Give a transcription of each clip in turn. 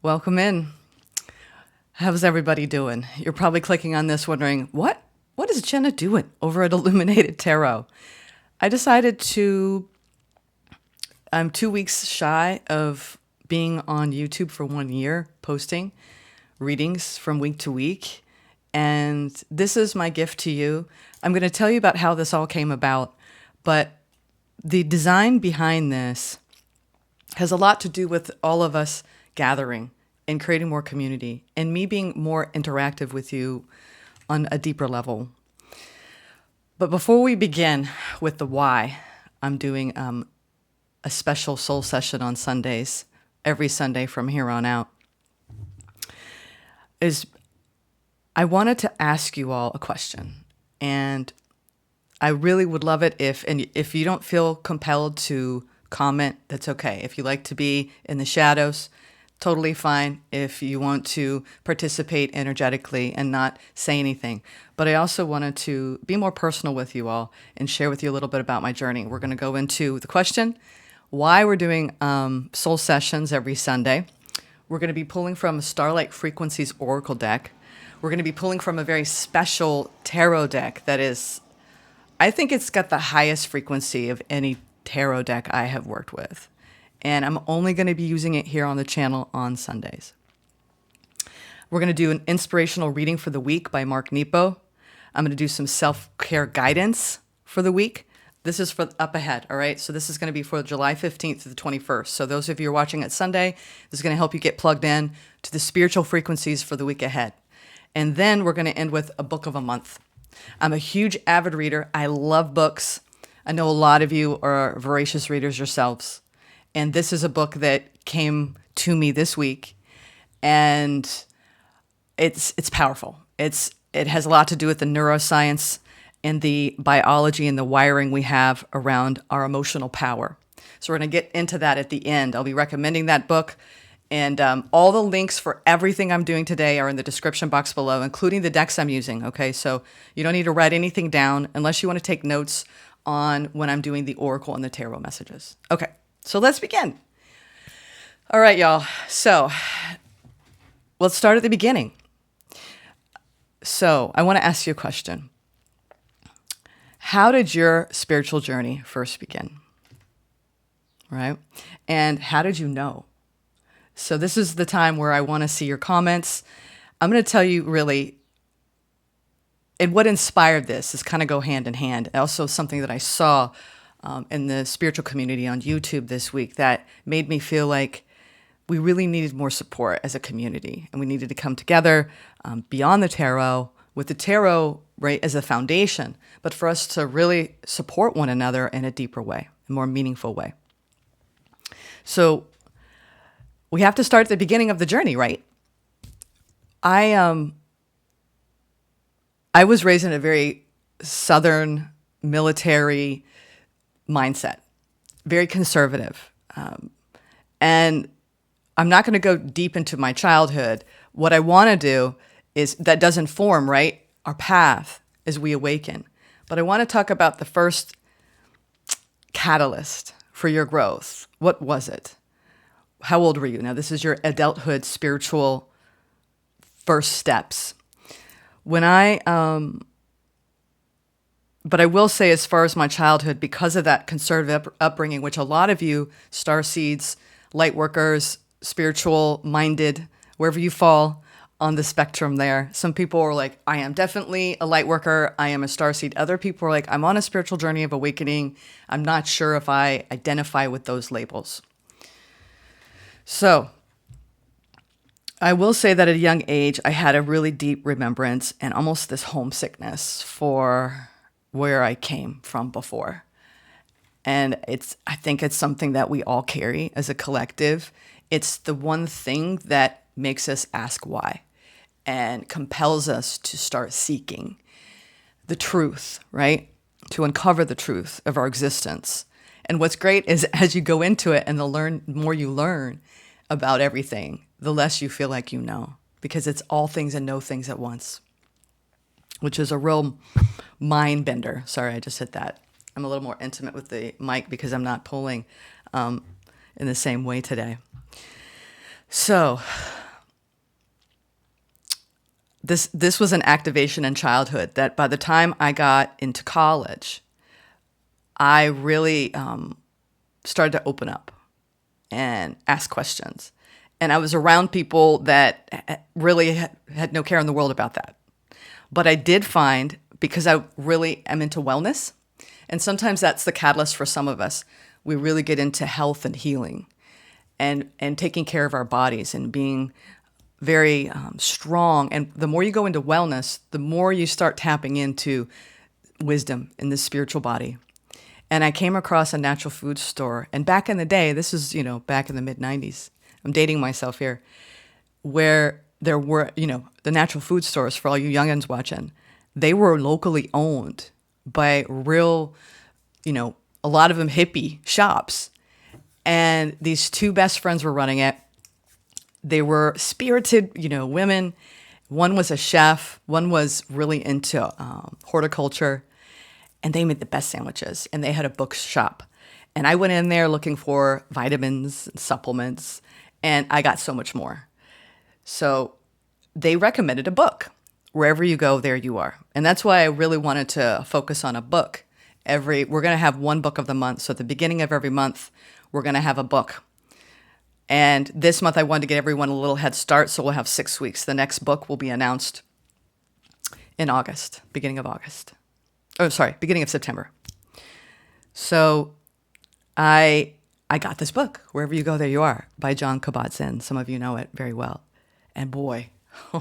Welcome in. How's everybody doing? You're probably clicking on this wondering, what is Jenna doing over at Illuminated Tarot? I decided I'm 2 weeks shy of being on YouTube for 1 year, posting readings from week to week. And this is my gift to you. I'm going to tell you about how this all came about, but the design behind this has a lot to do with all of us gathering and creating more community and me being more interactive with you on a deeper level. But before we begin with the why, I'm doing a special soul session on Sundays, every Sunday from here on out. I wanted to ask you all a question, and I really would love it if you don't feel compelled to comment, that's okay. If you like to be in the shadows, totally fine. If you want to participate energetically and not say anything. But I also wanted to be more personal with you all and share with you a little bit about my journey. We're going to go into the question, why we're doing soul sessions every Sunday. We're going to be pulling from a Starlight Frequencies Oracle deck. We're going to be pulling from a very special tarot deck that is, I think it's got the highest frequency of any tarot deck I have worked with. And I'm only going to be using it here on the channel on Sundays. We're going to do an inspirational reading for the week by Mark Nepo. I'm going to do some self-care guidance for the week. This is for up ahead, all right? So this is going to be for July 15th to the 21st. So those of you who are watching at Sunday, this is going to help you get plugged in to the spiritual frequencies for the week ahead. And then we're going to end with a book of a month. I'm a huge avid reader. I love books. I know a lot of you are voracious readers yourselves. And this is a book that came to me this week, and it's powerful. It has a lot to do with the neuroscience and the biology and the wiring we have around our emotional power. So we're going to get into that at the end. I'll be recommending that book, and all the links for everything I'm doing today are in the description box below, including the decks I'm using, okay? So you don't need to write anything down unless you want to take notes on when I'm doing the oracle and the tarot messages. Okay, so let's begin. All right, y'all. So let's start at the beginning. So I want to ask you a question. How did your spiritual journey first begin? Right? And how did you know? So this is the time where I want to see your comments. I'm going to tell you really, and what inspired this is kind of go hand in hand. Also something that I saw in the spiritual community on YouTube this week that made me feel like we really needed more support as a community. And we needed to come together beyond the tarot, with the tarot right as a foundation, but for us to really support one another in a deeper way, a more meaningful way. So we have to start at the beginning of the journey, right? I was raised in a very Southern military mindset, very conservative. And I'm not going to go deep into my childhood. What I want to do is that does inform, right, our path as we awaken. But I want to talk about the first catalyst for your growth. What was it? How old were you? Now, this is your adulthood spiritual first steps. But I will say, as far as my childhood, because of that conservative upbringing, which a lot of you, starseeds, light workers, spiritual minded, wherever you fall on the spectrum there. Some people are like, I am definitely a light worker. I am a starseed. Other people are like, I'm on a spiritual journey of awakening. I'm not sure if I identify with those labels. So I will say that at a young age, I had a really deep remembrance and almost this homesickness for where I came from before. And I think it's something that we all carry as a collective. It's the one thing that makes us ask why and compels us to start seeking the truth, right? To uncover the truth of our existence. And what's great is as you go into it and the more you learn about everything, the less you feel like you know, because it's all things and no things at once, which is a real mind bender. Sorry, I just hit that. I'm a little more intimate with the mic because I'm not pulling in the same way today. So this was an activation in childhood that by the time I got into college, I really started to open up and ask questions. And I was around people that really had no care in the world about that. But I did find, because I really am into wellness, and sometimes that's the catalyst for some of us, we really get into health and healing and taking care of our bodies and being very strong. And the more you go into wellness, the more you start tapping into wisdom in the spiritual body. And I came across a natural food store. And back in the day, this is, back in the mid 90s, I'm dating myself here, where there were, the natural food stores, for all you youngins watching, they were locally owned by real, a lot of them hippie shops. And these two best friends were running it. They were spirited, women. One was a chef. One was really into horticulture. And they made the best sandwiches. And they had a bookshop. And I went in there looking for vitamins and supplements. And I got so much more. So they recommended a book. Wherever you go, there you are. And that's why I really wanted to focus on a book. We're going to have one book of the month. So at the beginning of every month, we're going to have a book. And this month, I wanted to get everyone a little head start. So we'll have 6 weeks. The next book will be announced in August, beginning of August. Oh, sorry, beginning of September. So I got this book, Wherever You Go, There You Are, by Jon Kabat-Zinn. Some of you know it very well. And boy,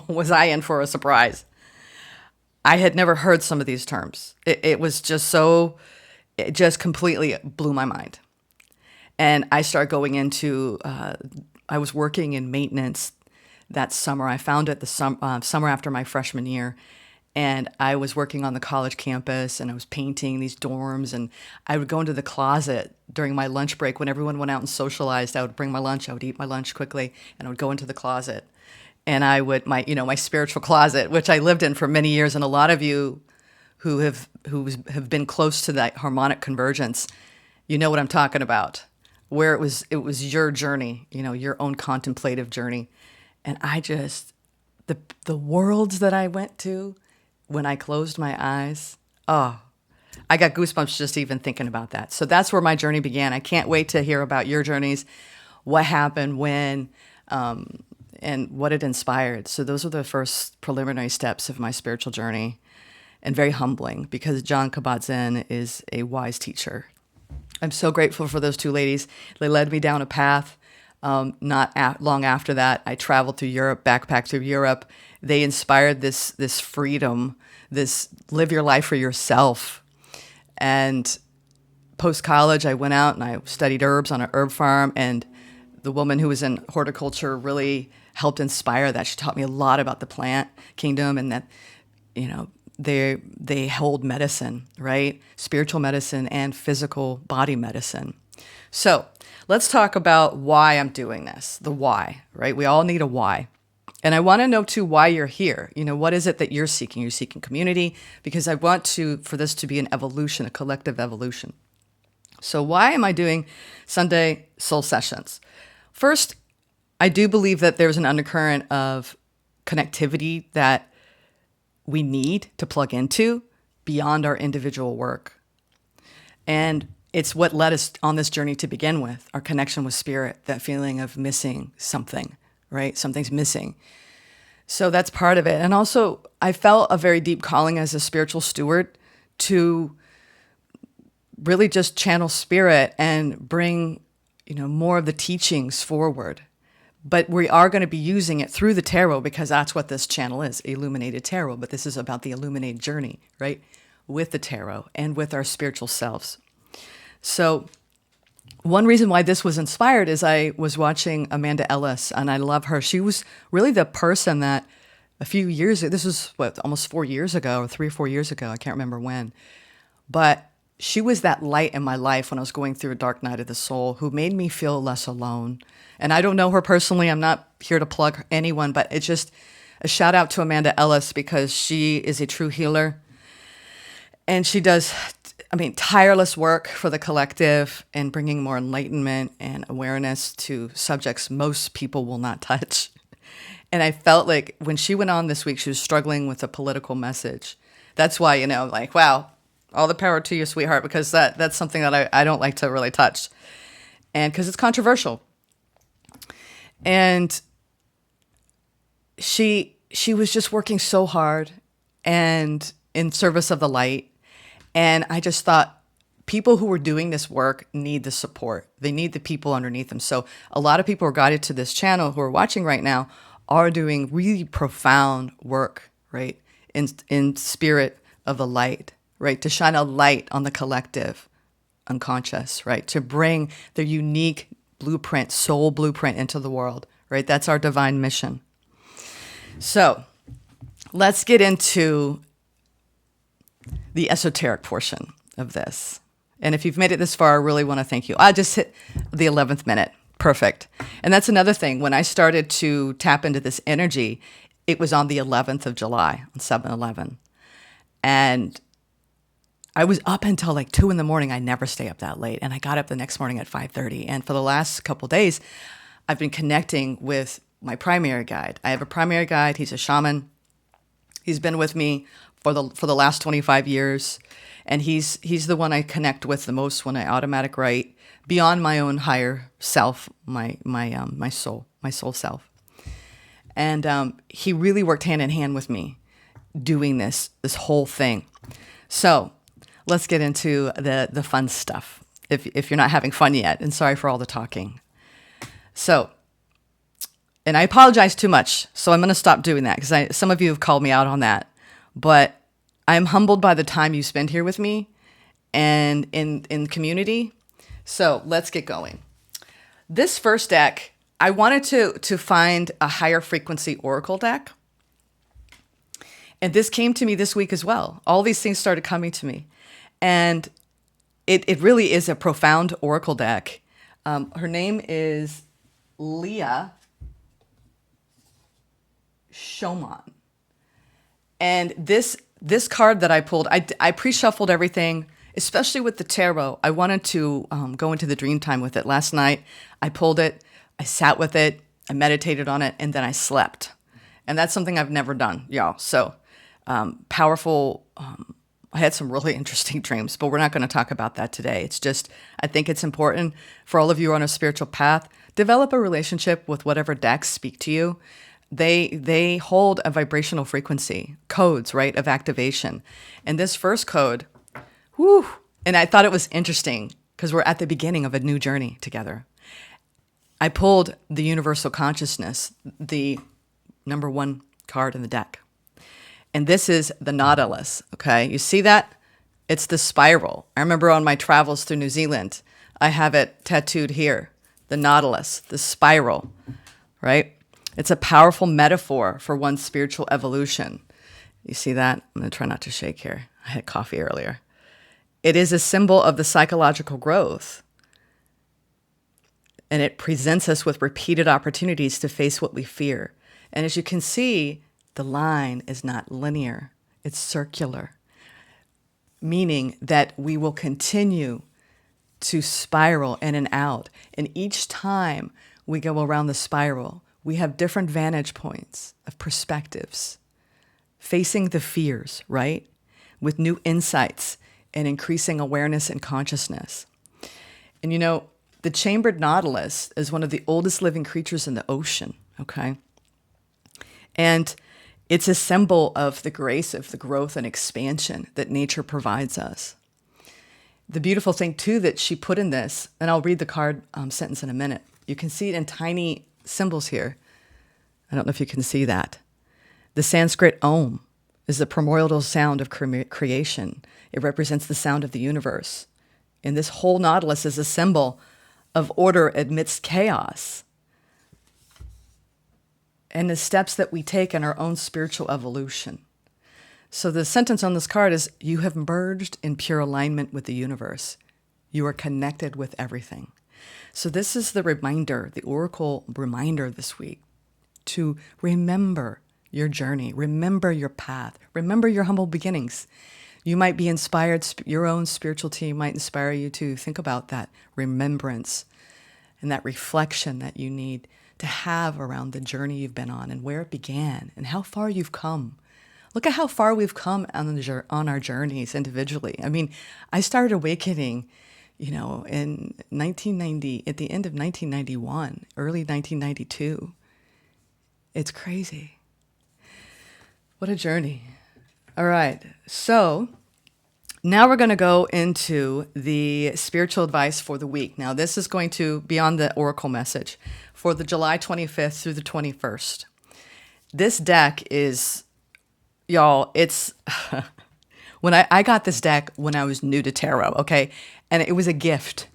was I in for a surprise. I had never heard some of these terms. It was just it just completely blew my mind. And I started going into, I was working in maintenance that summer. I found it the summer after my freshman year. And I was working on the college campus and I was painting these dorms. And I would go into the closet during my lunch break when everyone went out and socialized. I would bring my lunch. I would eat my lunch quickly and I would go into the closet. And I would, my spiritual closet, which I lived in for many years. And a lot of you who have been close to that harmonic convergence, you know what I'm talking about. Where it was your journey, your own contemplative journey. And I just, the worlds that I went to when I closed my eyes, I got goosebumps just even thinking about that. So that's where my journey began. I can't wait to hear about your journeys, what happened, when, and what it inspired. So those were the first preliminary steps of my spiritual journey, and very humbling because Jon Kabat-Zinn is a wise teacher. I'm so grateful for those two ladies. They led me down a path. Not long after that, I traveled through Europe, backpacked through Europe. They inspired this freedom, this live your life for yourself. And post-college, I went out and I studied herbs on an herb farm. And the woman who was in horticulture really helped inspire that. She taught me a lot about the plant kingdom and that, they hold medicine, right? Spiritual medicine and physical body medicine. So let's talk about why I'm doing this, the why, right? We all need a why. And I want to know too why you're here. What is it that you're seeking? You're seeking community, because I want for this to be an evolution, a collective evolution. So why am I doing Sunday soul sessions? First, I do believe that there's an undercurrent of connectivity that we need to plug into beyond our individual work. And it's what led us on this journey to begin with, our connection with spirit, that feeling of missing something, right? Something's missing. So that's part of it. And also, I felt a very deep calling as a spiritual steward to really just channel spirit and bring, more of the teachings forward. But we are going to be using it through the tarot because that's what this channel is, Illuminated Tarot. But this is about the illuminated journey, right? With the tarot and with our spiritual selves. So one reason why this was inspired is I was watching Amanda Ellis, and I love her. She was really the person that a few years ago, this was almost 4 years ago, or 3 or 4 years ago, I can't remember when. But she was that light in my life when I was going through a dark night of the soul, who made me feel less alone. And I don't know her personally. I'm not here to plug anyone, but it's just a shout out to Amanda Ellis because she is a true healer. And she does, tireless work for the collective and bringing more enlightenment and awareness to subjects most people will not touch. And I felt like when she went on this week, she was struggling with a political message. That's why, like, wow, all the power to you, sweetheart, because that's something that I don't like to really touch. And because it's controversial. And she was just working so hard and in service of the light. And I just thought, people who are doing this work need the support. They need the people underneath them. So a lot of people who are guided to this channel who are watching right now are doing really profound work, right? In spirit of the light, right? To shine a light on the collective unconscious, right? To bring their unique blueprint, soul blueprint into the world, right? That's our divine mission. So let's get into the esoteric portion of this. And if you've made it this far, I really want to thank you. I just hit the 11th minute. Perfect. And that's another thing. When I started to tap into this energy, it was on the 11th of July, on 7/11. And I was up until like 2 a.m. I never stay up that late. And I got up the next morning at 5:30. And for the last couple of days, I've been connecting with my primary guide. I have a primary guide. He's a shaman. He's been with me for the last 25 years. And he's the one I connect with the most when I automatic write beyond my own higher self, my soul self. And he really worked hand in hand with me doing this whole thing. So let's get into the fun stuff. If you're not having fun yet, and sorry for all the talking. So, and I apologize too much, so I'm going to stop doing that because some of you have called me out on that. But I'm humbled by the time you spend here with me and in community. So let's get going. This first deck, I wanted to find a higher frequency oracle deck. And this came to me this week as well. All these things started coming to me. And it really is a profound oracle deck. Her name is Leah Shoman. And this card that I pulled, I pre-shuffled everything, especially with the tarot. I wanted to go into the dream time with it. Last night, I pulled it, I sat with it, I meditated on it, and then I slept. And that's something I've never done, y'all. So powerful. I had some really interesting dreams, but we're not going to talk about that today. It's just, I think it's important for all of you on a spiritual path, develop a relationship with whatever decks speak to you. They hold a vibrational frequency, codes, right, of activation. And this first code, whew, and I thought it was interesting because we're at the beginning of a new journey together. I pulled the universal consciousness, the number 1 card in the deck. And this is the Nautilus, okay? You see that? It's the spiral. I remember on my travels through New Zealand, I have it tattooed here, the Nautilus, the spiral, right? It's a powerful metaphor for one's spiritual evolution. You see that? I'm going to try not to shake here. I had coffee earlier. It is a symbol of the psychological growth. And it presents us with repeated opportunities to face what we fear. And as you can see, the line is not linear. It's circular, meaning that we will continue to spiral in and out. And each time we go around the spiral, we have different vantage points of perspectives, facing the fears, right? With new insights and increasing awareness and consciousness. And the chambered nautilus is one of the oldest living creatures in the ocean, okay? And it's a symbol of the grace of the growth and expansion that nature provides us. The beautiful thing, too, that she put in this, and I'll read the card sentence in a minute. You can see it in tiny symbols here. I don't know if you can see that. The Sanskrit Om is the primordial sound of creation. It represents the sound of the universe. And this whole nautilus is a symbol of order amidst chaos and the steps that we take in our own spiritual evolution. So the sentence on this card is, you have merged in pure alignment with the universe. You are connected with everything. So this is the reminder, the oracle reminder this week, to remember your journey, remember your path, remember your humble beginnings. You might be inspired, your own spiritual team might inspire you to think about that remembrance and that reflection that you need to have around the journey you've been on and where it began and how far you've come. Look at how far we've come on our journeys individually. I mean, I started awakening, in 1990, at the end of 1991, early 1992. It's crazy. What a journey. All right. So now we're going to go into the spiritual advice for the week. Now, this is going to be on the Oracle message for the July 25th through the 21st. This deck is, y'all, it's, when I got this deck when I was new to tarot, okay? And it was a gift.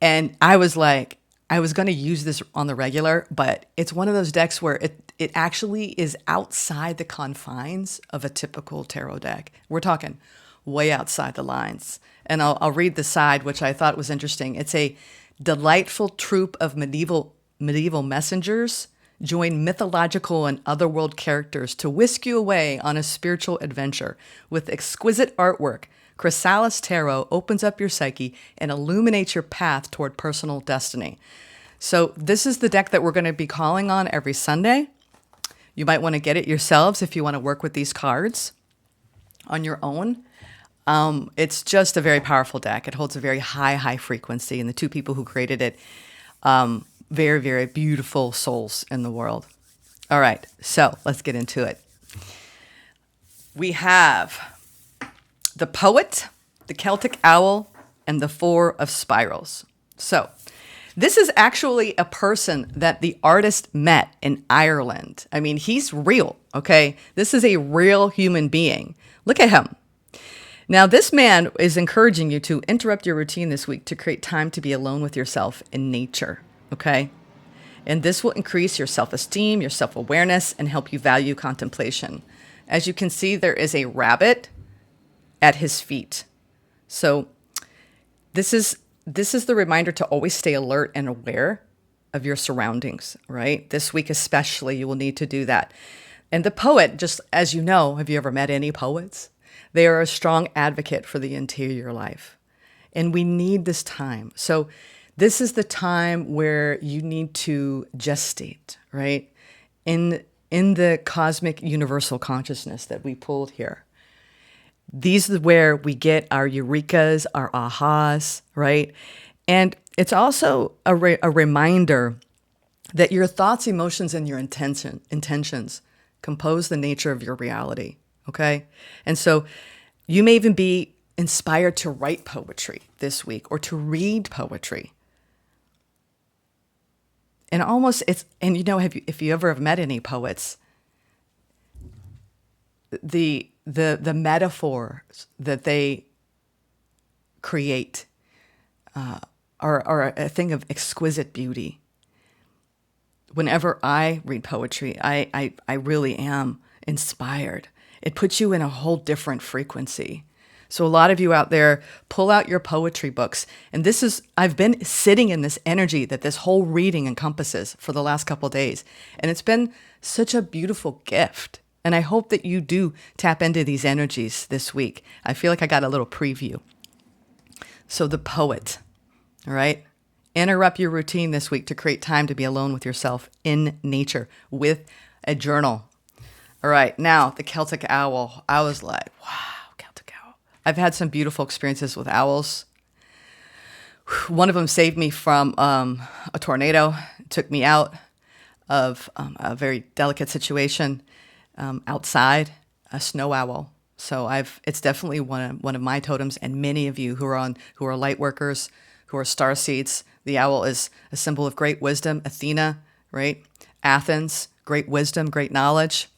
And I was like, I was going to use this on the regular, but it's one of those decks where it actually is outside the confines of a typical tarot deck. We're talking way outside the lines. And I'll read the side, which I thought was interesting. It's a delightful troupe of medieval messengers join mythological and otherworld characters to whisk you away on a spiritual adventure. With exquisite artwork, Chrysalis Tarot opens up your psyche and illuminates your path toward personal destiny. So this is the deck that we're going to be calling on every Sunday. You might want to get it yourselves if you want to work with these cards on your own. It's just a very powerful deck. It holds a very high frequency, and the two people who created it, very, very beautiful souls in the world. All right, so let's get into it. We have the Poet, the Celtic Owl, and the Four of Spirals. So this is actually a person that the artist met in Ireland. I mean, he's real, okay? This is a real human being. Look at him. Now, this man is encouraging you to interrupt your routine this week to create time to be alone with yourself in nature, okay? And this will increase your self-esteem, your self-awareness, and help you value contemplation. As you can see, there is a rabbit at his feet. So this is the reminder to always stay alert and aware of your surroundings, right? This week especially, you will need to do that. And the poet, just as you know, have you ever met any poets? They are a strong advocate for the interior life. And we need this time. So this is the time where you need to gestate, right? In the cosmic universal consciousness that we pulled here. These are where we get our eurekas, our ahas, right? And it's also a reminder that your thoughts, emotions, and your intentions compose the nature of your reality, okay? And so you may even be inspired to write poetry this week or to read poetry. And if you ever have met any poets, the metaphors that they create are a thing of exquisite beauty. Whenever I read poetry, I really am inspired. It puts you in a whole different frequency. So a lot of you out there, pull out your poetry books. And I've been sitting in this energy that this whole reading encompasses for the last couple of days. And it's been such a beautiful gift. And I hope that you do tap into these energies this week. I feel like I got a little preview. So the Poet, all right? Interrupt your routine this week to create time to be alone with yourself in nature with a journal. All right, now the Celtic Owl. I was like, wow, Celtic Owl. I've had some beautiful experiences with owls. One of them saved me from a tornado. It took me out of a very delicate situation. Outside, a snow owl. So it's definitely one of my totems, and many of you who are light workers, who are star seeds. The owl is a symbol of great wisdom. Athena, right? Athens, great wisdom, great knowledge.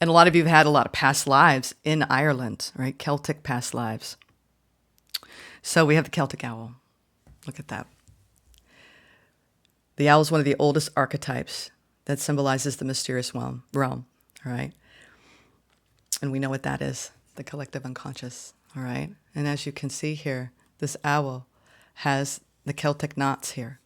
And a lot of you have had a lot of past lives in Ireland, right? Celtic past lives. So we have the Celtic owl. Look at that. The owl is one of the oldest archetypes that symbolizes the mysterious realm, all right? And we know what that is, the collective unconscious, all right? And as you can see here, this owl has the Celtic knots here.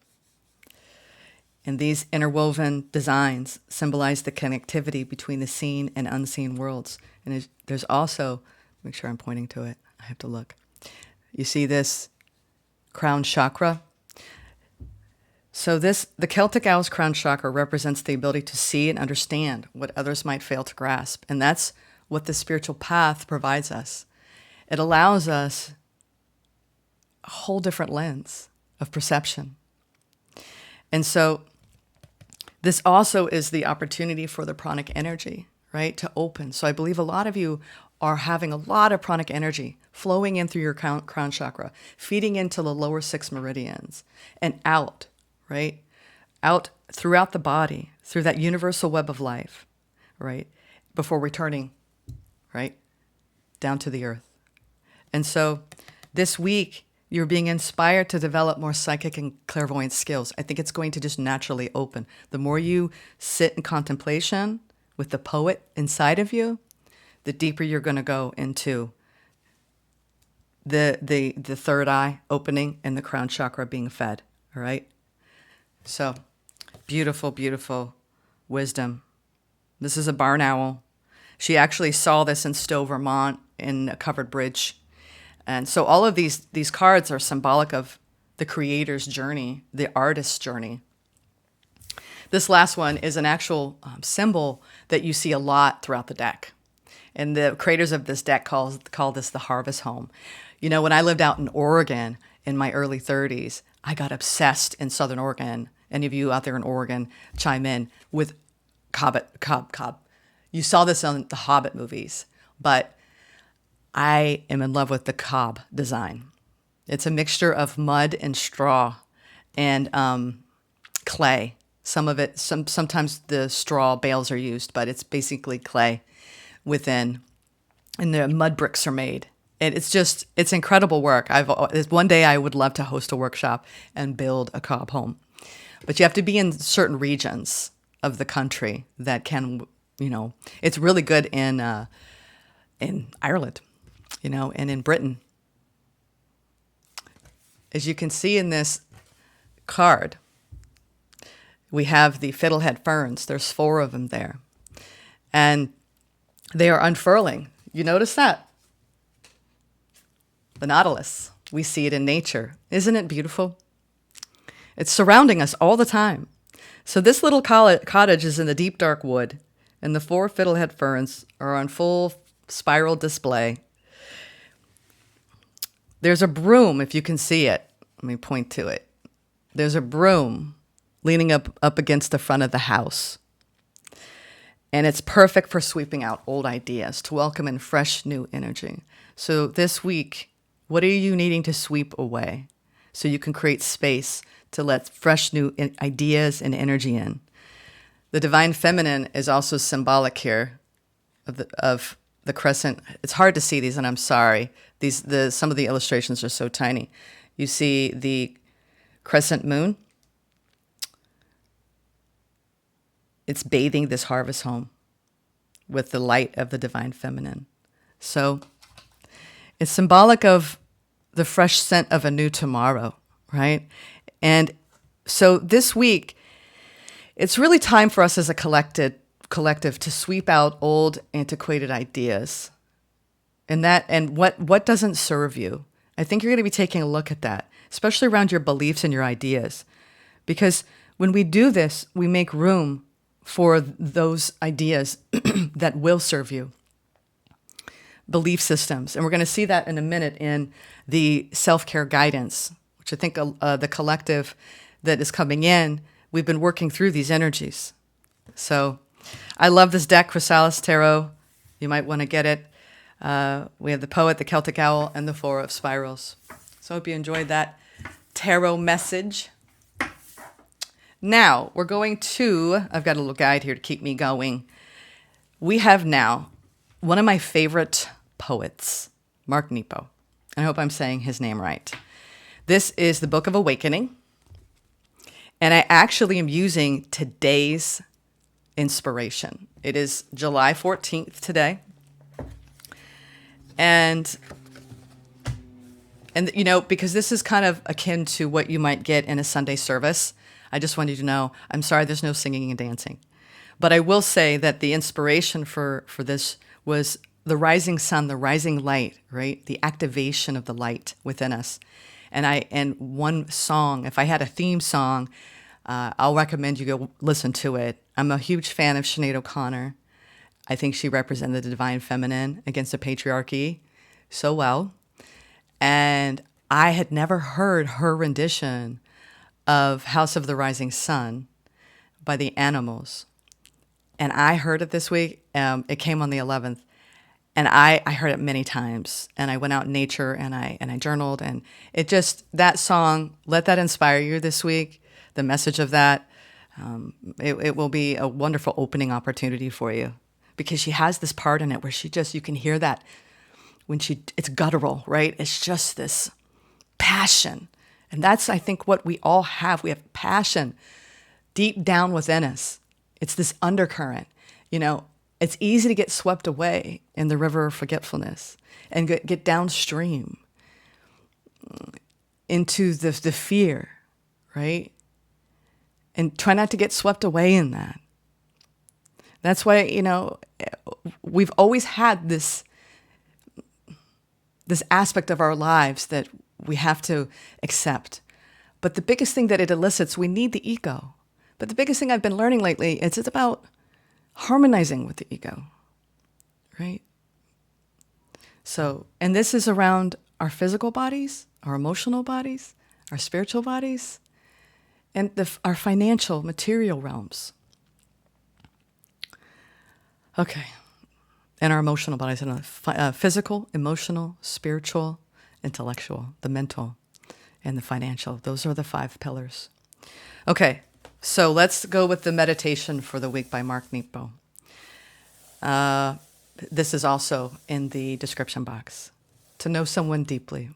And these interwoven designs symbolize the connectivity between the seen and unseen worlds. And there's also, make sure I'm pointing to it, I have to look. You see this crown chakra? So the Celtic Owl's crown chakra represents the ability to see and understand what others might fail to grasp. And that's what the spiritual path provides us. It allows us a whole different lens of perception. And so this also is the opportunity for the pranic energy, right, to open. So I believe a lot of you are having a lot of pranic energy flowing in through your crown chakra, feeding into the lower 6 meridians and out, right, out throughout the body, through that universal web of life, right, before returning, right, down to the earth. And so this week, you're being inspired to develop more psychic and clairvoyant skills. I think it's going to just naturally open. The more you sit in contemplation with the poet inside of you, the deeper you're going to go into the third eye opening and the crown chakra being fed. All right? So, beautiful, beautiful wisdom. This is a barn owl. She actually saw this in Stowe, Vermont, in a covered bridge. And so all of these cards are symbolic of the creator's journey, the artist's journey. This last one is an actual symbol that you see a lot throughout the deck. And the creators of this deck call this the harvest home. You know, when I lived out in Oregon in my early 30s, I got obsessed in Southern Oregon. Any of you out there in Oregon, chime in, with Cobb. You saw this on the Hobbit movies, but I am in love with the cob design. It's a mixture of mud and straw and clay. Some of it, sometimes the straw bales are used, but it's basically clay within, and the mud bricks are made. And it's incredible work. One day I would love to host a workshop and build a cob home, but you have to be in certain regions of the country that can, it's really good in Ireland. And in Britain. As you can see in this card, we have the fiddlehead ferns. There's 4 of them there. And they are unfurling. You notice that? The nautilus. We see it in nature. Isn't it beautiful? It's surrounding us all the time. So this little cottage is in the deep dark wood, and the 4 fiddlehead ferns are on full spiral display. There's a broom, if you can see it. Let me point to it. There's a broom leaning up against the front of the house. And it's perfect for sweeping out old ideas, to welcome in fresh new energy. So this week, what are you needing to sweep away so you can create space to let fresh new ideas and energy in? The divine feminine is also symbolic here of the crescent. It's hard to see these, and I'm sorry. Some of the illustrations are so tiny. You see the crescent moon. It's bathing this harvest home with the light of the divine feminine. So it's symbolic of the fresh scent of a new tomorrow, right? And so this week, it's really time for us as a collective to sweep out old, antiquated ideas. And what doesn't serve you. I think you're going to be taking a look at that, especially around your beliefs and your ideas. Because when we do this, we make room for those ideas that will serve you. Belief systems. And we're going to see that in a minute in the self-care guidance, which I think the collective that is coming in, we've been working through these energies. So I love this deck, Chrysalis Tarot. You might want to get it. We have the Poet, the Celtic Owl, and the 4 of Spirals. So I hope you enjoyed that tarot message. Now, we're going to, I've got a little guide here to keep me going. We have now one of my favorite poets, Mark Nepo. I hope I'm saying his name right. This is the Book of Awakening. And I actually am using today's inspiration. It is July 14th today. And because this is kind of akin to what you might get in a Sunday service, I just want you to know, I'm sorry there's no singing and dancing. But I will say that the inspiration for this was the rising sun, the rising light, right? The activation of the light within us. And one song, if I had a theme song, I'll recommend you go listen to it. I'm a huge fan of Sinead O'Connor. I think she represented the divine feminine against the patriarchy so well. And I had never heard her rendition of House of the Rising Sun by the Animals. And I heard it this week. It came on the 11th. And I heard it many times. And I went out in nature and I journaled. And it just, that song, let that inspire you this week. The message of that, it will be a wonderful opening opportunity for you. Because she has this part in it where you can hear that when it's guttural, right? It's just this passion. And that's, I think, what we all have. We have passion deep down within us. It's this undercurrent. It's easy to get swept away in the river of forgetfulness and get downstream into the fear, right? And try not to get swept away in that. That's why, we've always had this aspect of our lives that we have to accept. But the biggest thing that it elicits, we need the ego. But the biggest thing I've been learning lately is it's about harmonizing with the ego, right? So, and this is around our physical bodies, our emotional bodies, our spiritual bodies, and our financial, material realms. Okay. And our emotional bodies, physical, emotional, spiritual, intellectual, the mental, and the financial. Those are the 5 pillars. Okay, so let's go with the meditation for the week by Mark Nepo. This is also in the description box. To know someone deeply.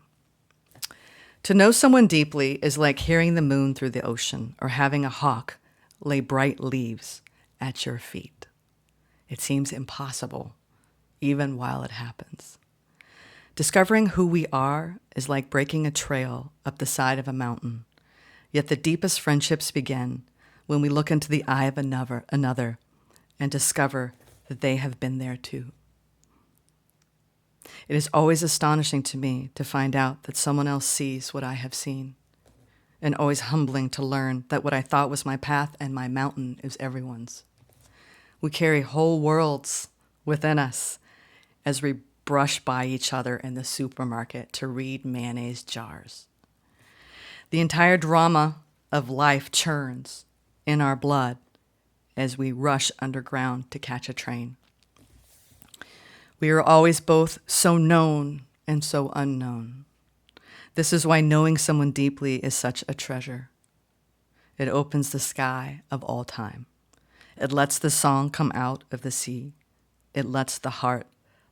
To know someone deeply is like hearing the moon through the ocean or having a hawk lay bright leaves at your feet. It seems impossible, even while it happens. Discovering who we are is like breaking a trail up the side of a mountain. Yet the deepest friendships begin when we look into the eye of another and discover that they have been there too. It is always astonishing to me to find out that someone else sees what I have seen, and always humbling to learn that what I thought was my path and my mountain is everyone's. We carry whole worlds within us as we brush by each other in the supermarket to read mayonnaise jars. The entire drama of life churns in our blood as we rush underground to catch a train. We are always both so known and so unknown. This is why knowing someone deeply is such a treasure. It opens the sky of all time. It lets the song come out of the sea. It lets the heart,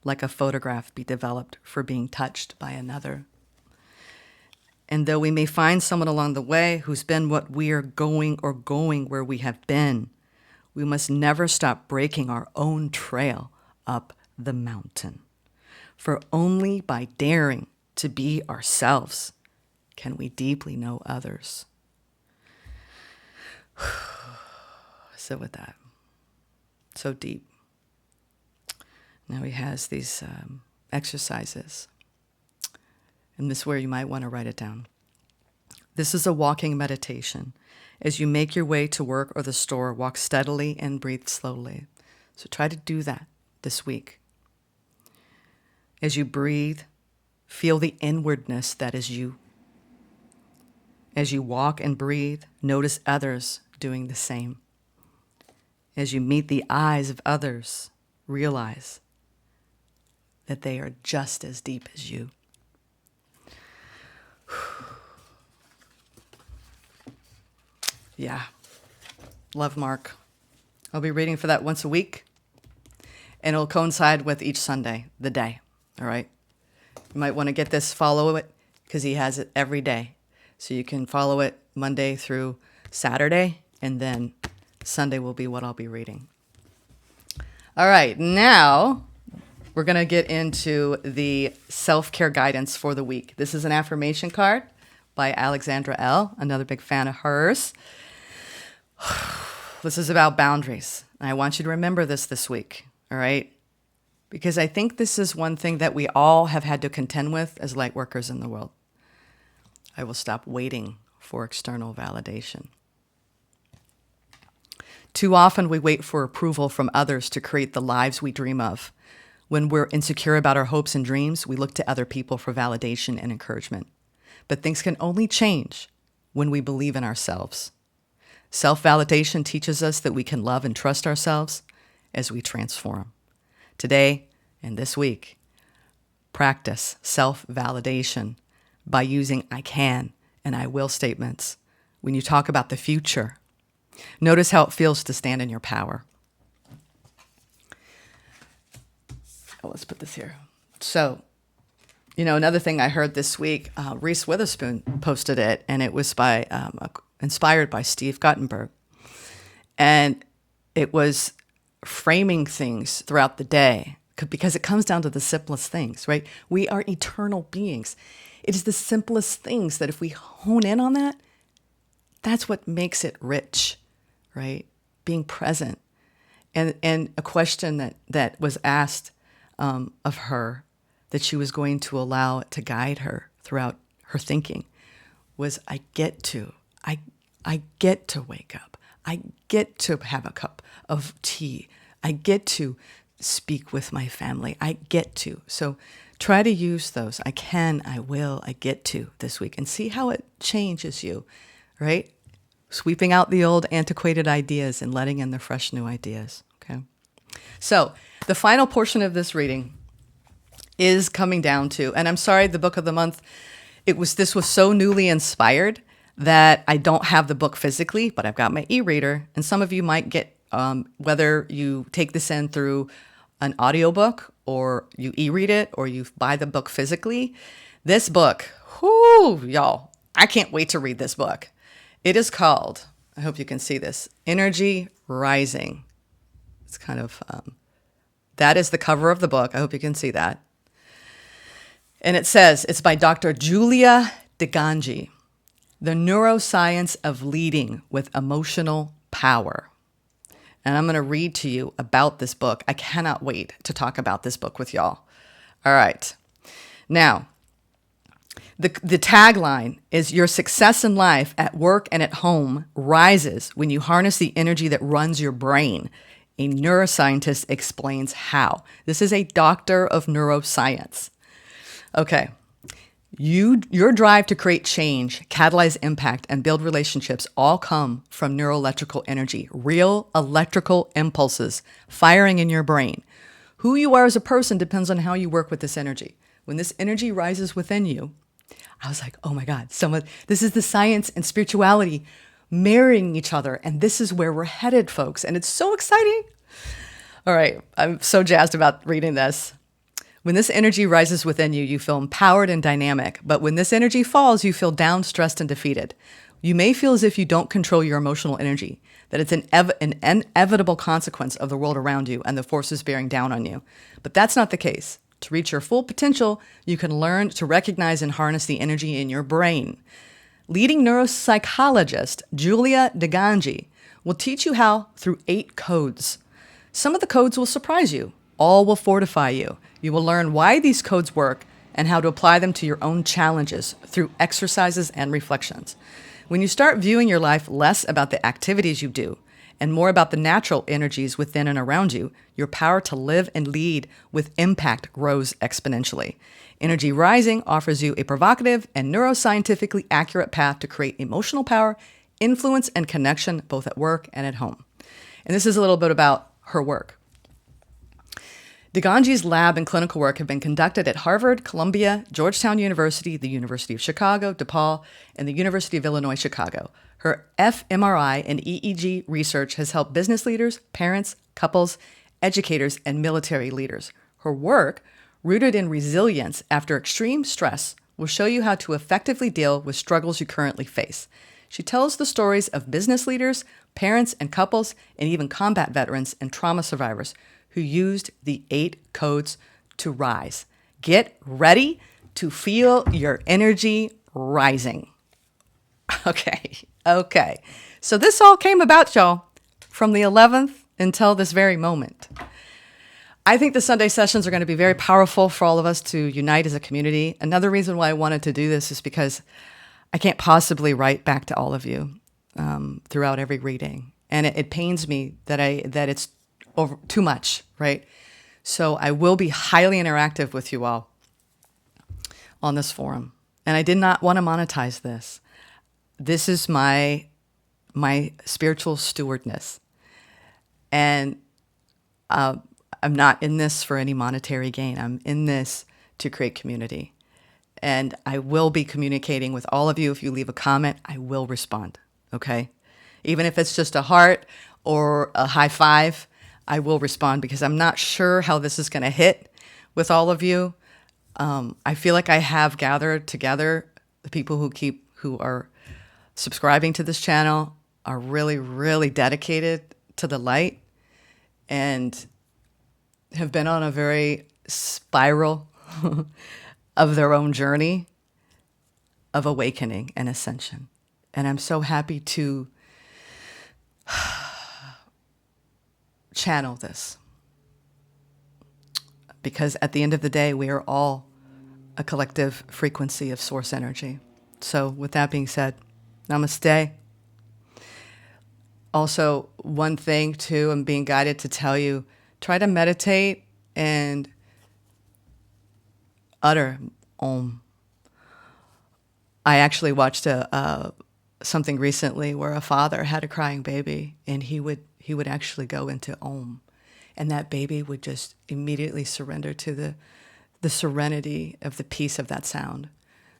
like a photograph, be developed for being touched by another. And though we may find someone along the way who's been what we are going or going where we have been, we must never stop breaking our own trail up the mountain. For only by daring to be ourselves can we deeply know others. Sit with that. So deep. Now he has these exercises. And this is where you might want to write it down. This is a walking meditation. As you make your way to work or the store, walk steadily and breathe slowly. So try to do that this week. As you breathe, feel the inwardness that is you. As you walk and breathe, notice others doing the same. As you meet the eyes of others, realize that they are just as deep as you. Yeah. Love Mark. I'll be reading for that once a week, and it'll coincide with each Sunday, the day. All right? You might want to follow it, because he has it every day. So you can follow it Monday through Saturday, and then Sunday will be what I'll be reading. All right, now we're going to get into the self-care guidance for the week. This is an affirmation card by Alexandra L., another big fan of hers. This is about boundaries. And I want you to remember this week, all right? Because I think this is one thing that we all have had to contend with as light workers in the world. I will stop waiting for external validation. Too often we wait for approval from others to create the lives we dream of. When we're insecure about our hopes and dreams, we look to other people for validation and encouragement. But things can only change when we believe in ourselves. Self-validation teaches us that we can love and trust ourselves as we transform. Today and this week, practice self-validation by using I can and I will statements when you talk about the future. Notice how it feels to stand in your power. Oh, let's put this here. So, another thing I heard this week, Reese Witherspoon posted it, and it was inspired by Steve Guttenberg. And it was framing things throughout the day, because it comes down to the simplest things, right? We are eternal beings. It is the simplest things that if we hone in on that, that's what makes it rich, right? Being present. And a question that was asked of her that she was going to allow it to guide her throughout her thinking was, I get to wake up. I get to have a cup of tea. I get to speak with my family. I get to. So try to use those. I can, I will, I get to this week, and see how it changes you, right? Sweeping out the old antiquated ideas and letting in the fresh new ideas, okay? So the final portion of this reading is coming down to, and I'm sorry, the book of the month, this was so newly inspired that I don't have the book physically, but I've got my e-reader, and some of you might get, whether you take this in through an audiobook or you e-read it or you buy the book physically. This book, whoo, y'all, I can't wait to read this book. It is called, I hope you can see this, Energy Rising. It's kind of, that is the cover of the book. I hope you can see that. And it says, it's by Dr. Julia DeGangi, The Neuroscience of Leading with Emotional Power. And I'm going to read to you about this book. I cannot wait to talk about this book with y'all. All right. Now, the tagline is, your success in life, at work and at home, rises when you harness the energy that runs your brain. A neuroscientist explains how. This is a doctor of neuroscience. Okay. Your drive to create change, catalyze impact, and build relationships all come from neuroelectrical energy, real electrical impulses firing in your brain. Who you are as a person depends on how you work with this energy. When this energy rises within you, I was like, oh my God, this is the science and spirituality marrying each other. And this is where we're headed, folks. And it's so exciting. All right. I'm so jazzed about reading this. When this energy rises within you, you feel empowered and dynamic. But when this energy falls, you feel down, stressed, and defeated. You may feel as if you don't control your emotional energy, that it's an inevitable consequence of the world around you and the forces bearing down on you. But that's not the case. To reach your full potential, you can learn to recognize and harness the energy in your brain. Leading neuropsychologist Julia DeGangi will teach you how through 8 codes. Some of the codes will surprise you. All will fortify you. You will learn why these codes work and how to apply them to your own challenges through exercises and reflections. When you start viewing your life less about the activities you do and more about the natural energies within and around you, your power to live and lead with impact grows exponentially. Energy Rising offers you a provocative and neuroscientifically accurate path to create emotional power, influence, and connection both at work and at home. And this is a little bit about her work. DeGangi's lab and clinical work have been conducted at Harvard, Columbia, Georgetown University, the University of Chicago, DePaul, and the University of Illinois, Chicago. Her fMRI and EEG research has helped business leaders, parents, couples, educators, and military leaders. Her work, rooted in resilience after extreme stress, will show you how to effectively deal with struggles you currently face. She tells the stories of business leaders, parents, and couples, and even combat veterans and trauma survivors who used the 8 codes to rise. Get ready to feel your energy rising. Okay. So this all came about, y'all, from the 11th until this very moment. I think the Sunday sessions are going to be very powerful for all of us to unite as a community. Another reason why I wanted to do this is because I can't possibly write back to all of you throughout every reading. And it pains me that it's over too much, right? So I will be highly interactive with you all on this forum. And I did not want to monetize this. This is my spiritual stewardness. And I'm not in this for any monetary gain. I'm in this to create community. And I will be communicating with all of you. If you leave a comment, I will respond. Okay? Even if it's just a heart or a high five, I will respond because I'm not sure how this is going to hit with all of you. I feel like I have gathered together the people who are subscribing to this channel, are really, really dedicated to the light, and have been on a very spiral of their own journey of awakening and ascension. And I'm so happy to channel this, because at the end of the day, we are all a collective frequency of source energy. So with that being said, namaste. Also, one thing too, I'm being guided to tell you, try to meditate and utter Om. I actually watched something recently where a father had a crying baby, and he would actually go into Om, and that baby would just immediately surrender to the serenity of the peace of that sound.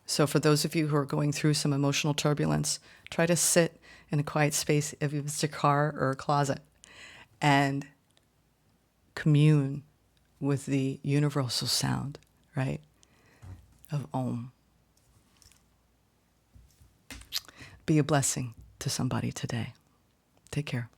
So for those of you who are going through some emotional turbulence, try to sit in a quiet space, if it's a car or a closet, and commune with the universal sound, right, of Om. Be a blessing to somebody today. Take care.